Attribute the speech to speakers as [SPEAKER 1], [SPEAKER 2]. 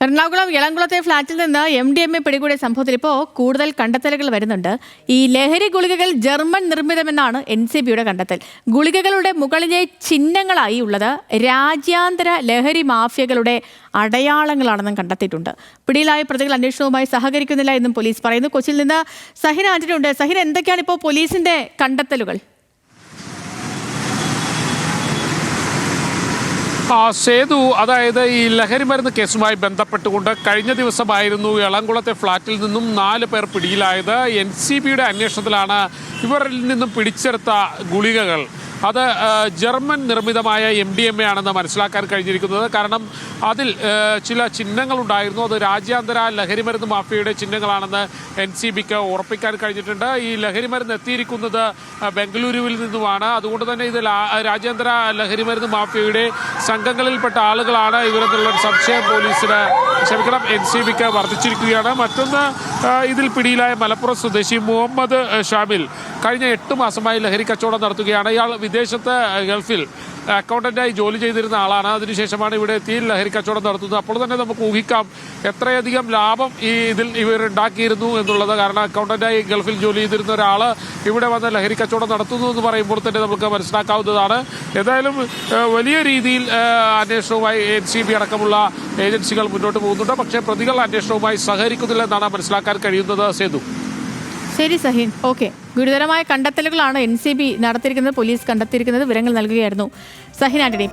[SPEAKER 1] എറണാകുളം യളംകുളത്തെ ഫ്ളാറ്റിൽ നിന്ന് MDMA പിടികൂടിയ സംഭവത്തിൽ ഇപ്പോൾ കൂടുതൽ കണ്ടെത്തലുകൾ വരുന്നുണ്ട്. ഈ ലഹരി ഗുളികകൾ ജർമ്മൻ നിർമ്മിതമെന്നാണ് NCBയുടെ കണ്ടെത്തൽ. ഗുളികകളുടെ മുകളിലെ ചിഹ്നങ്ങളായി ഉള്ളത് രാജ്യാന്തര ലഹരി മാഫിയകളുടെ അടയാളങ്ങളാണെന്നും കണ്ടെത്തിയിട്ടുണ്ട്. പിടിയിലായ പ്രതികൾ അന്വേഷണവുമായി സഹകരിക്കുന്നില്ല എന്നും പോലീസ് പറയുന്നു. കൊച്ചിയിൽ നിന്ന് സഹിൻ ആന്റണി ഉണ്ട്. സഹിൻ, എന്തൊക്കെയാണ് ഇപ്പോൾ പോലീസിന്റെ കണ്ടെത്തലുകൾ?
[SPEAKER 2] സേതു, അതായത് ഈ ലഹരി മരുന്ന് കേസുമായി ബന്ധപ്പെട്ടുകൊണ്ട് കഴിഞ്ഞ ദിവസമായിരുന്നു എളംകുളത്തെ ഫ്ളാറ്റിൽ നിന്നും 4 പേർ പിടിയിലായത്. NCBയുടെ അന്വേഷണത്തിലാണ് ഇവരിൽ നിന്നും പിടിച്ചെടുത്ത ഗുളികകൾ അത് ജർമ്മൻ നിർമ്മിതമായ MDMA ആണെന്ന് മനസ്സിലാക്കാൻ കഴിഞ്ഞിരിക്കുന്നത്. കാരണം അതിൽ ചില ചിഹ്നങ്ങളുണ്ടായിരുന്നു. അത് രാജ്യാന്തര ലഹരിമരുന്ന് മാഫിയയുടെ ചിഹ്നങ്ങളാണെന്ന് NCBക്ക് ഉറപ്പിക്കാൻ കഴിഞ്ഞിട്ടുണ്ട്. ഈ ലഹരിമരുന്ന് എത്തിയിരിക്കുന്നത് ബംഗളൂരുവിൽ നിന്നുമാണ്. അതുകൊണ്ട് തന്നെ ഇത് രാജ്യാന്തര ലഹരിമരുന്ന് മാഫിയയുടെ സംഘങ്ങളിൽപ്പെട്ട ആളുകളാണ് ഇവരെന്നുള്ള സംശയം NCBക്ക് വർദ്ധിച്ചിരിക്കുകയാണ്. മറ്റൊന്ന്, ഇതിൽ പിടിയിലായ മലപ്പുറം സ്വദേശി മുഹമ്മദ് ഷാമിൽ കഴിഞ്ഞ 8 മാസമായി ലഹരി കച്ചവടം നടത്തുകയാണ്. ഇയാൾ വിദേശത്ത് ഗൾഫിൽ അക്കൗണ്ടന്റായി ജോലി ചെയ്തിരുന്ന ആളാണ്. അതിനുശേഷമാണ് ഇവിടെ എത്തി ലഹരി കച്ചവടം നടത്തുന്നത്. അപ്പോൾ തന്നെ നമുക്ക് ഊഹിക്കാം എത്രയധികം ലാഭം ഇതിൽ ഇവരുണ്ടാക്കിയിരുന്നു എന്നുള്ളത്. കാരണം അക്കൗണ്ടന്റായി ഗൾഫിൽ ജോലി ചെയ്തിരുന്ന ഒരാൾ ഇവിടെ വന്ന് ലഹരി കച്ചവടം നടത്തുന്നു എന്ന് പറയുമ്പോൾ തന്നെ നമുക്ക് മനസ്സിലാക്കാവുന്നതാണ്. ഏതായാലും വലിയ രീതിയിൽ അന്വേഷണവുമായി NCB അടക്കമുള്ള ഏജൻസികൾ മുന്നോട്ട് പോകുന്നുണ്ട്. പക്ഷേ പ്രതികൾ അന്വേഷണവുമായി സഹകരിക്കുന്നില്ലെന്നാണ് മനസ്സിലാക്കാൻ കഴിയുന്നത്. സേതു.
[SPEAKER 1] ശരി സഹിൻ, ഓക്കെ. ഗുരുതരമായ കണ്ടെത്തലുകളാണ് NCB നടത്തിയിരിക്കുന്നത്, പോലീസ് കണ്ടെത്തിയിരിക്കുന്നത്. വിവരങ്ങൾ നൽകുകയായിരുന്നു സഹിൻ ആന്റണി.